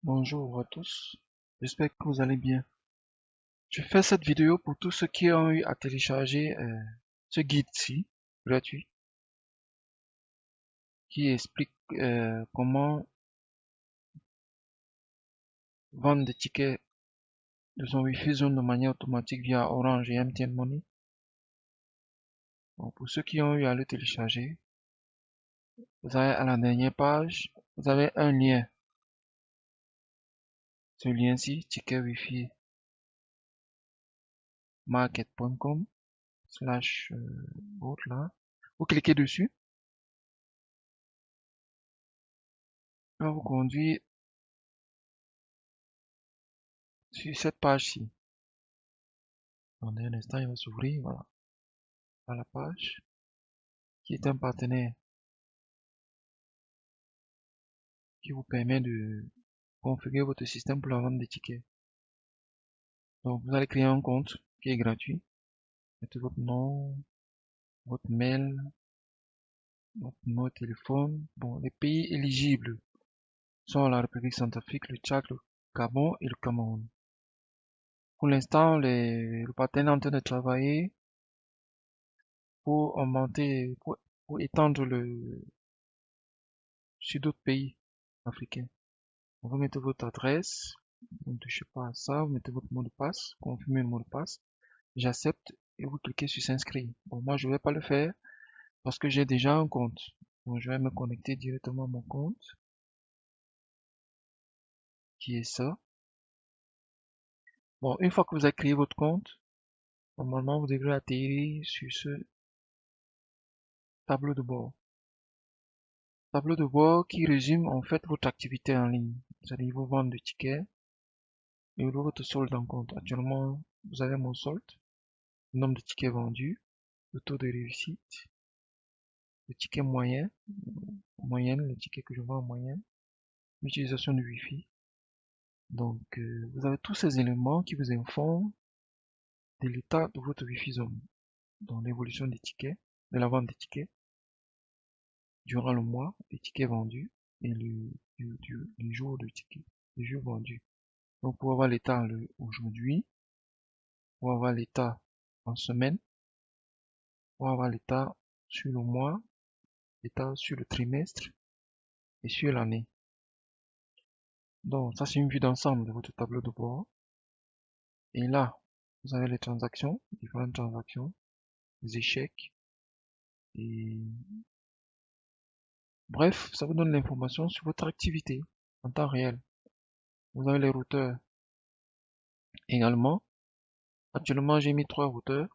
Bonjour à tous, j'espère que vous allez bien. Je fais cette vidéo pour tous ceux qui ont eu à télécharger ce guide-ci, gratuit, qui explique comment vendre des tickets de son Wi-Fi zone de manière automatique via Orange et MTN Money. Donc, pour ceux qui ont eu à le télécharger, vous avez à la dernière page, vous avez un lien. Ce lien-ci, ticket Wi-Fi market.com slash là. Vous cliquez dessus, il va vous conduire sur cette page-ci. Attendez un instant, il va s'ouvrir, voilà, à la page, qui est un partenaire qui vous permet de configurer votre système pour la vente des tickets. Donc, vous allez créer un compte qui est gratuit. Mettez votre nom, votre mail, votre numéro de téléphone. Bon, les pays éligibles sont la République centrafrique, le Tchad, le Gabon et le Cameroun. Pour l'instant, le partenaire est en train de travailler pour augmenter, pour étendre sur d'autres pays africains. Vous mettez votre adresse, vous ne touchez pas à ça, vous mettez votre mot de passe, confirmez le mot de passe, j'accepte et vous cliquez sur s'inscrire. Bon, moi je ne vais pas le faire parce que j'ai déjà un compte. Donc je vais me connecter directement à mon compte, qui est ça. Bon, une fois que vous avez créé votre compte, normalement vous devrez atterrir sur ce tableau de bord. Tableau de bord qui résume en fait votre activité en ligne. C'est-à-dire vous vendez des tickets et votre solde en compte. Actuellement, vous avez mon solde, le nombre de tickets vendus, le taux de réussite, le ticket moyen, moyenne, le ticket que je vends en moyenne, l'utilisation du Wi-Fi. Donc, vous avez tous ces éléments qui vous informent de l'état de votre Wi-Fi zone, dans l'évolution des tickets, de la vente des tickets, durant le mois, les tickets vendus et le jour de ticket, les jours vendus. Donc, pour avoir l'état aujourd'hui, pour avoir l'état en semaine, pour avoir l'état sur le mois, l'état sur le trimestre et sur l'année. Donc, ça, c'est une vue d'ensemble de votre tableau de bord. Et là, vous avez les transactions, différentes transactions, les échecs. Et bref, ça vous donne l'information sur votre activité en temps réel. Vous avez les routeurs également. Actuellement, j'ai mis 3 routeurs.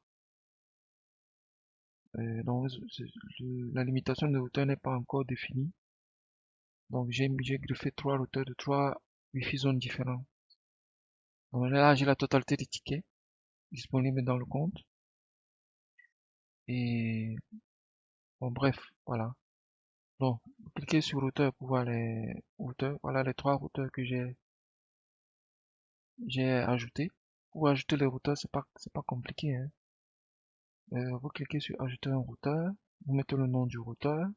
Donc, la limitation de routeurs n'est pas encore définie. Donc, j'ai greffé 3 routeurs de 3 Wi-Fi zones différents. Donc là, j'ai la totalité des tickets disponibles dans le compte. Et bon, bref, voilà. Donc, vous cliquez sur routeur pour voir les routeurs. Voilà les 3 routeurs que j'ai ajoutés. Pour ajouter les routeurs, c'est pas compliqué, hein. Vous cliquez sur ajouter un routeur. Vous mettez le nom du routeur.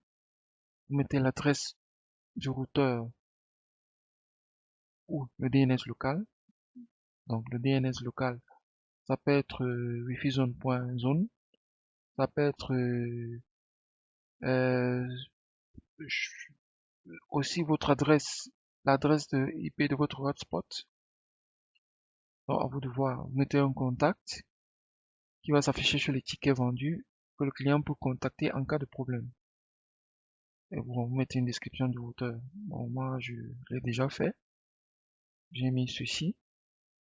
Vous mettez l'adresse du routeur ou le DNS local. Donc, le DNS local, ça peut être wifi zone.zone. Ça peut être euh, aussi votre adresse, l'adresse de IP de votre hotspot. Donc, à vous de voir. Vous mettez un contact qui va s'afficher sur les tickets vendus que le client peut contacter en cas de problème. Et vous mettez une description du routeur. Bon, moi, je l'ai déjà fait. J'ai mis ceci,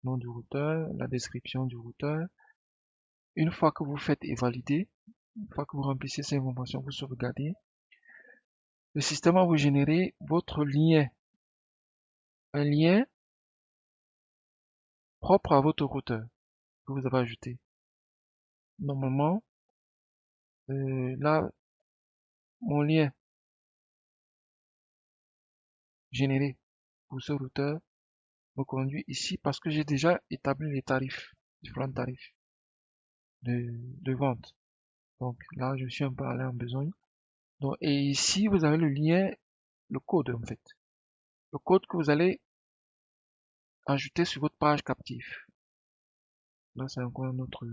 nom du routeur, la description du routeur. Une fois que vous faites et valider, une fois que vous remplissez ces informations, vous sauvegardez, le système va vous générer votre lien. Un lien propre à votre routeur que vous avez ajouté. Normalement, là, mon lien généré pour ce routeur me conduit ici parce que j'ai déjà établi les tarifs, différents tarifs de vente. Donc là, je suis un peu allé en besogne. Donc, et ici, vous avez le lien, le code en fait. Le code que vous allez ajouter sur votre page captive. Là, c'est encore un autre.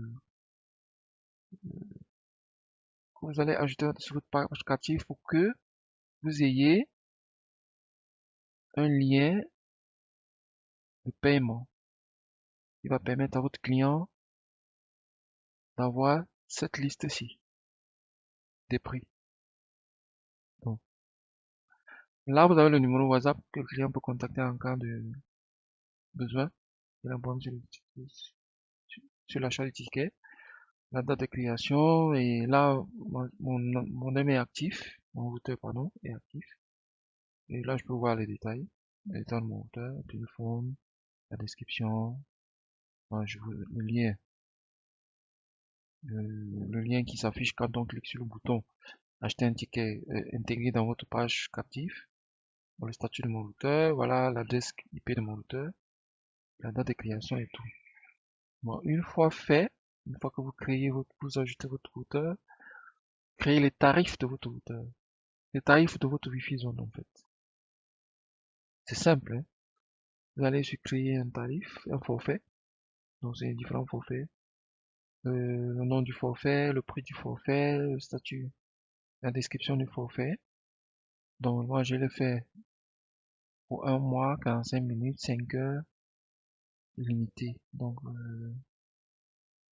Vous allez ajouter sur votre page captive pour que vous ayez un lien de paiement qui va permettre à votre client d'avoir cette liste-ci des prix. Donc, là, vous avez le numéro WhatsApp que le client peut contacter en cas de besoin. Il a un problème sur l'achat du ticket, la date de création, et là, mon nom est actif, mon routeur, pardon, est actif. Et là, je peux voir les détails de mon routeur, le téléphone, la description, le lien. Le lien qui s'affiche quand on clique sur le bouton acheter un ticket intégré dans votre page captive. Bon, le statut de mon routeur, voilà l'adresse IP de mon routeur, la date de création et tout. Bon, une fois fait, une fois que vous vous ajoutez votre routeur, créez les tarifs de votre routeur, les tarifs de votre Wi-Fi zone en fait. C'est simple, hein. Vous allez sur créer un tarif, un forfait. Donc c'est différents forfaits. Le nom du forfait, le prix du forfait, le statut, la description du forfait. Donc moi je l'ai fait pour 1 mois, 45 minutes, 5 heures, illimité. Donc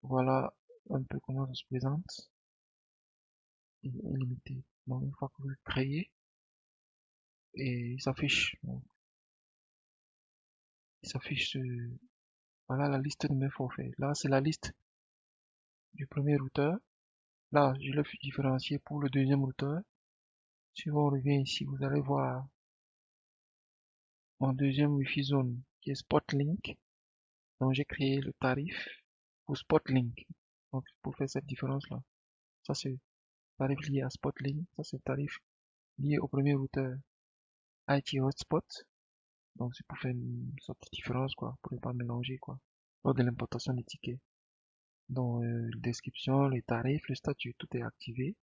voilà un peu comment ça se présente. Illimité. Donc une fois que vous le créez, et il s'affiche. Il s'affiche voilà la liste de mes forfaits. Là c'est la liste du premier routeur. Là je l'ai différencié pour le deuxième routeur. Si on revient ici, vous allez voir mon deuxième Wi-Fi zone qui est Spotlink. Donc j'ai créé le tarif pour Spotlink. Donc pour faire cette différence là. Ça c'est le tarif lié à Spotlink. Ça c'est le tarif lié au premier routeur IT Hotspot. Donc c'est pour faire une sorte de différence quoi, pour ne pas mélanger quoi, lors de l'importation des tickets. Donc description, les tarifs, le statut, tout est activé.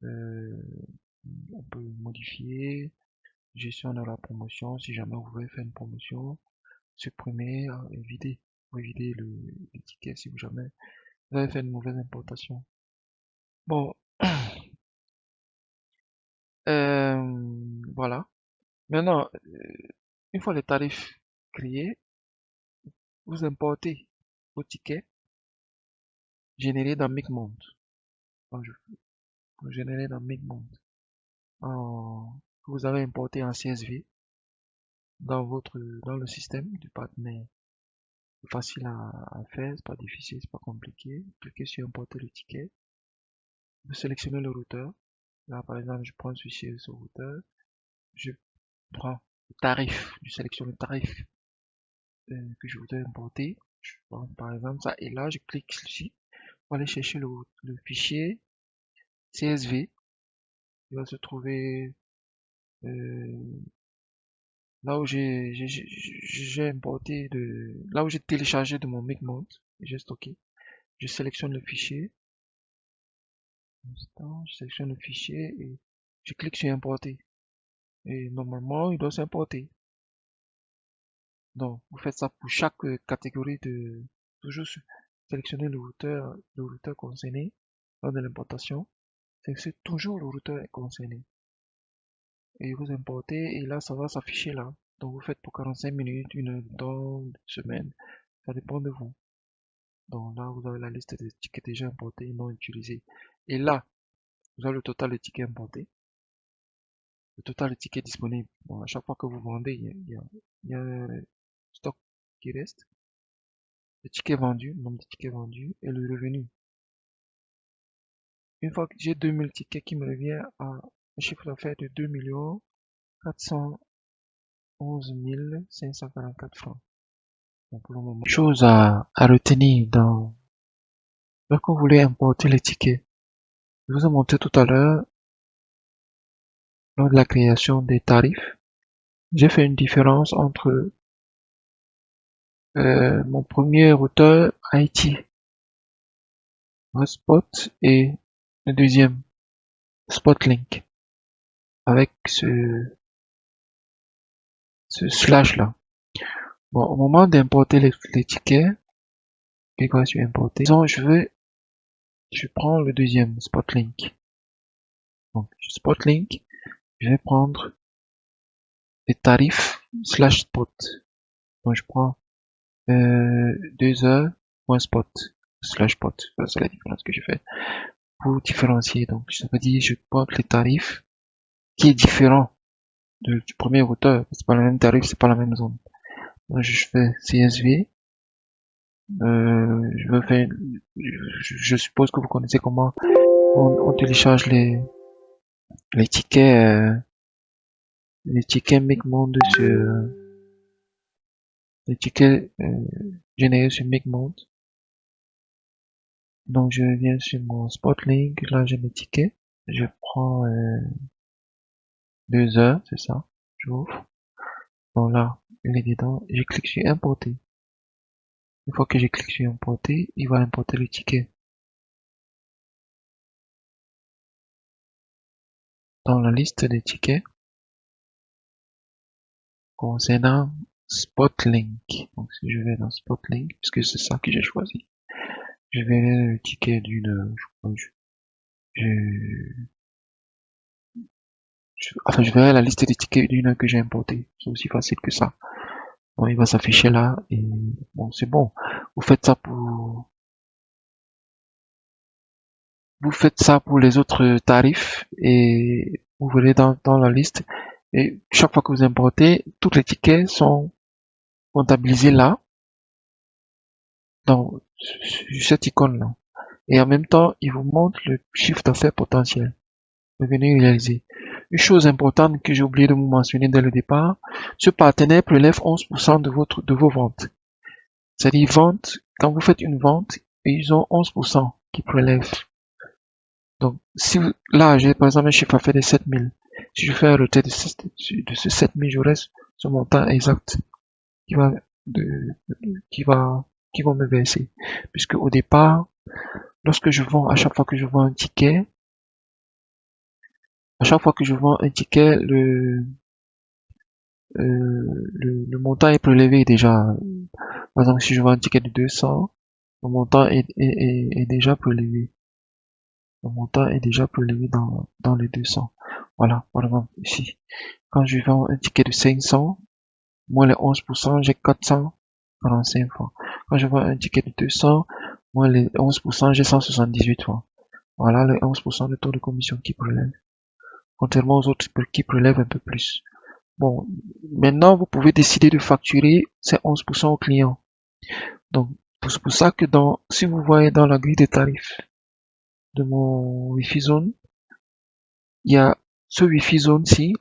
On peut modifier, gestion de la promotion, si jamais vous voulez faire une promotion, supprimer, vider le ticket si vous jamais vous avez fait une mauvaise importation. Bon, voilà. Maintenant, une fois les tarifs créés, vous importez vos tickets générés dans Micmont. Donc, vous générez dans Micmont. Vous avez importé en CSV dans le système du partenaire. C'est facile à faire, c'est pas difficile, c'est pas compliqué. Cliquez sur importer le ticket. Vous sélectionnez le routeur. Là, par exemple, je prends celui-ci, ce routeur. Je prends le tarif, je sélectionne le tarif que je voudrais importer. Je prends par exemple ça, et là, je clique ici pour aller chercher le fichier CSV. Il va se trouver là où j'ai importé là où j'ai téléchargé de mon Micmont, j'ai stocké. Je sélectionne le fichier. Je sélectionne le fichier et je clique sur importer. Et normalement, il doit s'importer. Donc, vous faites ça pour chaque catégorie de, toujours sélectionner le routeur concerné lors de l'importation. C'est toujours le routeur concerné. Et vous importez et là, ça va s'afficher là. Donc, vous faites pour 45 minutes, une temps, une semaine. Ça dépend de vous. Donc là, vous avez la liste des tickets déjà importés et non utilisés. Et là, vous avez le total de tickets importés, le total de tickets disponibles. Bon, à chaque fois que vous vendez, il y a le stock qui reste, les tickets vendus, le nombre de tickets vendus et le revenu. Une fois que j'ai 2000 tickets qui me revient à un chiffre d'affaires de 2 411 544 francs. Donc pour le moment, chose à retenir lorsque vous voulez importer les tickets. Je vous ai montré tout à l'heure, lors de la création des tarifs, j'ai fait une différence entre mon premier routeur IT Hotspot et le deuxième Spotlink avec ce slash là. Bon, au moment d'importer les tickets, cliquez sur importer. Disons, je prends le deuxième, Spotlink. Donc, Spotlink, je vais prendre les tarifs slash spot. Donc, je prends 2 heures point spot slash spot. C'est la différence que je fais pour différencier. Donc, ça veut dire je prends les tarifs qui est différent du premier routeur. C'est pas le même tarif, c'est pas la même zone. Donc, je fais CSV. Je vais faire, je suppose que vous connaissez comment on télécharge les tickets, les tickets MakeMonde sur, les tickets générés sur MakeMonde. Donc je viens sur mon Spotlink, là j'ai mes tickets, je prends 2 heures, c'est ça, j'ouvre. Bon là, il est dedans, je clique sur importer. Une fois que j'ai cliqué sur importer, il va importer le ticket dans la liste des tickets concernant Spotlink. Donc si je vais dans Spotlink, puisque c'est ça que j'ai choisi, je vais le ticket d'une heure, je crois. Enfin, je verrai la liste des tickets d'une heure que j'ai importé. C'est aussi facile que ça. Bon, il va s'afficher là et bon, c'est bon. Vous faites ça pour, vous faites ça pour les autres tarifs et vous verrez dans la liste. Et chaque fois que vous importez, tous les tickets sont comptabilisés là, dans sur cette icône-là. Et en même temps, il vous montre le chiffre d'affaires potentiel. Revenez réaliser. Une chose importante que j'ai oublié de vous mentionner dès le départ, ce partenaire prélève 11% de vos ventes. C'est-à-dire vente, quand vous faites une vente, ils ont 11% qui prélèvent. Donc, si là, j'ai par exemple un chiffre d'affaires de 7000. Si je fais un retrait de ce 7000, j'aurai ce montant exact qui va, qui va, qui vont me verser. Puisque au départ, lorsque je vends, à chaque fois que je vends un ticket, à chaque fois que je vends un ticket, le montant est prélevé déjà. Par exemple, si je vends un ticket de 200, le montant est déjà prélevé. Le montant est déjà prélevé dans les 200. Voilà, par exemple, ici. Quand je vends un ticket de 500, moins les 11%, j'ai 445 francs. Quand je vends un ticket de 200, moins les 11%, j'ai 178 francs. Voilà les 11% de taux de commission qui prélève. Contrairement aux autres qui prélèvent un peu plus. Bon, maintenant, vous pouvez décider de facturer ces 11% au client. Donc, c'est pour ça que si vous voyez dans la grille des tarifs de mon Wi-Fi Zone, il y a ce Wi-Fi Zone-ci,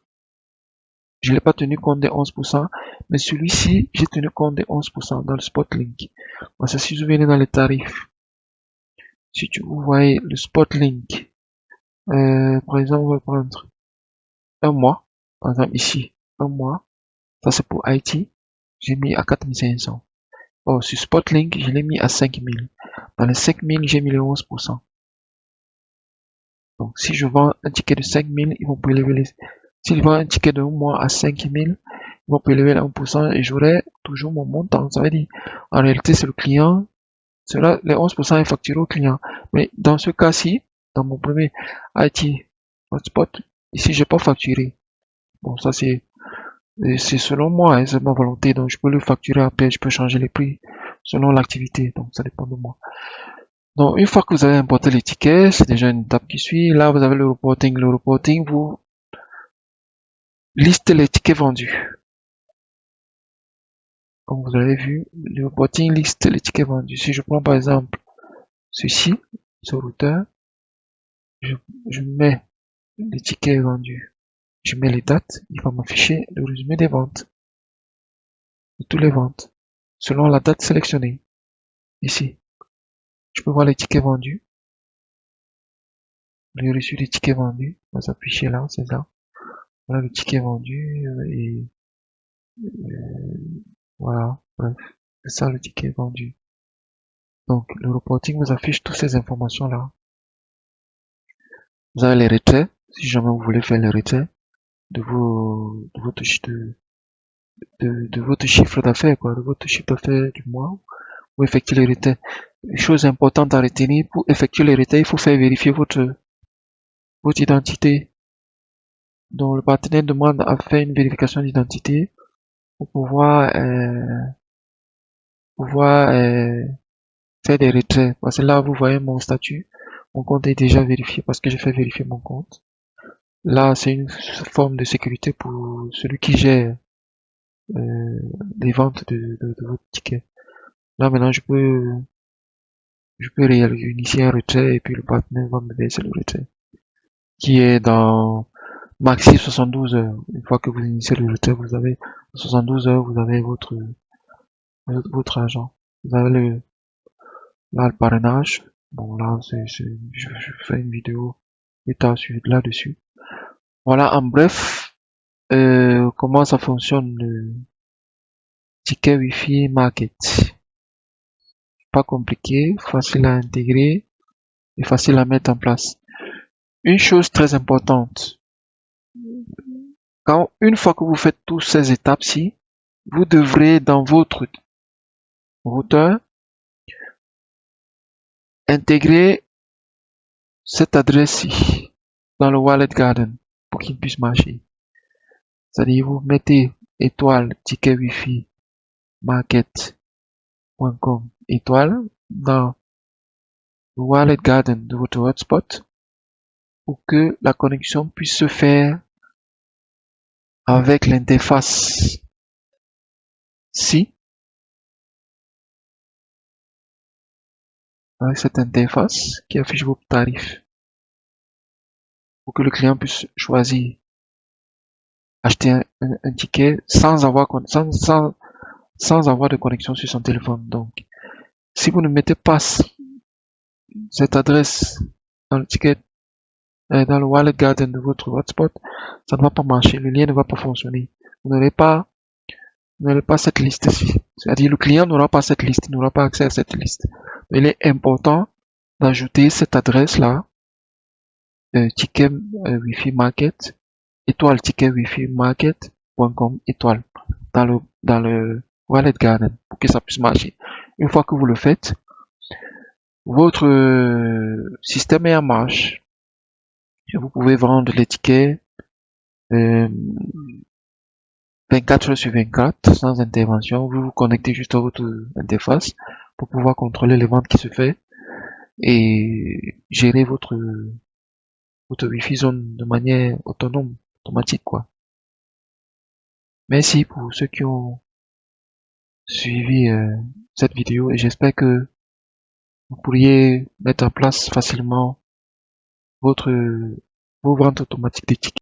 je l'ai pas tenu compte des 11%, mais celui-ci, j'ai tenu compte des 11% dans le Spotlink. Parce que si vous venez dans les tarifs, si vous voyez le Spotlink, par exemple, on va prendre un mois, par exemple ici, un mois, ça c'est pour Haïti, j'ai mis à 4500. Oh, sur Spotlink, je l'ai mis à 5000. Dans les 5000, j'ai mis les 11%. Donc, si je vends un ticket de 5000, ils vont prélever les, s'ils vendent un ticket de 1 mois à 5000, ils vont prélever les 1% et j'aurai toujours mon montant. Ça veut dire, en réalité, c'est le client, cela, les 11% est facturé au client. Mais dans ce cas-ci, dans mon premier IT hotspot, ici, j'ai pas facturé. Bon, ça c'est selon moi, hein, c'est ma volonté. Donc, je peux le facturer après, je peux changer les prix selon l'activité. Donc, ça dépend de moi. Donc, une fois que vous avez importé les tickets, c'est déjà une étape qui suit. Là, vous avez le reporting. Le reporting, vous listez les tickets vendus. Comme vous avez vu, le reporting liste les tickets vendus. Si je prends par exemple ceci, ce routeur, je mets les tickets vendus. Je mets les dates. Il va m'afficher le résumé des ventes. De toutes les ventes. Selon la date sélectionnée. Ici. Je peux voir les tickets vendus. Le reçu des tickets vendus va s'afficher là, c'est ça. Voilà le ticket vendu et voilà, bref, c'est ça le ticket vendu. Donc le reporting vous affiche toutes ces informations là. Vous avez les retraits, si jamais vous voulez faire les retraits de votre de votre chiffre d'affaires, quoi, de votre chiffre d'affaires du mois, pour effectuer les retraits. Chose importante à retenir, pour effectuer les retraits, il faut faire vérifier votre identité. Donc le partenaire demande à faire une vérification d'identité pour pouvoir faire des retraits. Parce que là, vous voyez mon statut, mon compte est déjà vérifié parce que j'ai fait vérifier mon compte. Là, c'est une forme de sécurité pour celui qui gère les ventes de votre ticket. Là, maintenant, je peux initier un retrait et puis le partenaire va me verser le retrait, qui est dans maxi 72 heures. Une fois que vous initiez le retrait, vous avez 72 heures, vous avez votre argent. Vous avez là, le parrainage. Bon, là, je fais une vidéo plus tard là-dessus. Voilà, en bref, comment ça fonctionne le ticket Wi-Fi Market. Pas compliqué, facile à intégrer et facile à mettre en place. Une chose très importante, une fois que vous faites toutes ces étapes-ci, vous devrez dans votre routeur intégrer cette adresse-ci dans le Wallet Garden pour qu'il puisse marcher. C'est-à-dire vous mettez étoile ticket Wi-Fi market.com étoile dans le Wallet Garden de votre hotspot pour que la connexion puisse se faire avec l'interface avec cette interface qui affiche vos tarifs pour que le client puisse choisir acheter un ticket sans avoir de connexion sur son téléphone. Donc, si vous ne mettez pas cette adresse dans le ticket, dans le Wallet Garden de votre hotspot, ça ne va pas marcher, le lien ne va pas fonctionner. Vous n'aurez pas cette liste-ci. C'est-à-dire, le client n'aura pas cette liste, n'aura pas accès à cette liste. Il est important d'ajouter cette adresse-là, ticket Wi-Fi Market, étoile ticket Wi-Fi Market.com étoile, dans le Wallet Garden, pour que ça puisse marcher. Une fois que vous le faites, votre système est en marche. Et vous pouvez vendre les tickets 24 heures sur 24 sans intervention. Vous vous connectez juste à votre interface pour pouvoir contrôler les ventes qui se fait et gérer votre Wi-Fi zone de manière autonome, automatique, quoi. Merci pour ceux qui ont suivi cette vidéo et j'espère que vous pourriez mettre en place facilement vos ventes automatiques des tickets.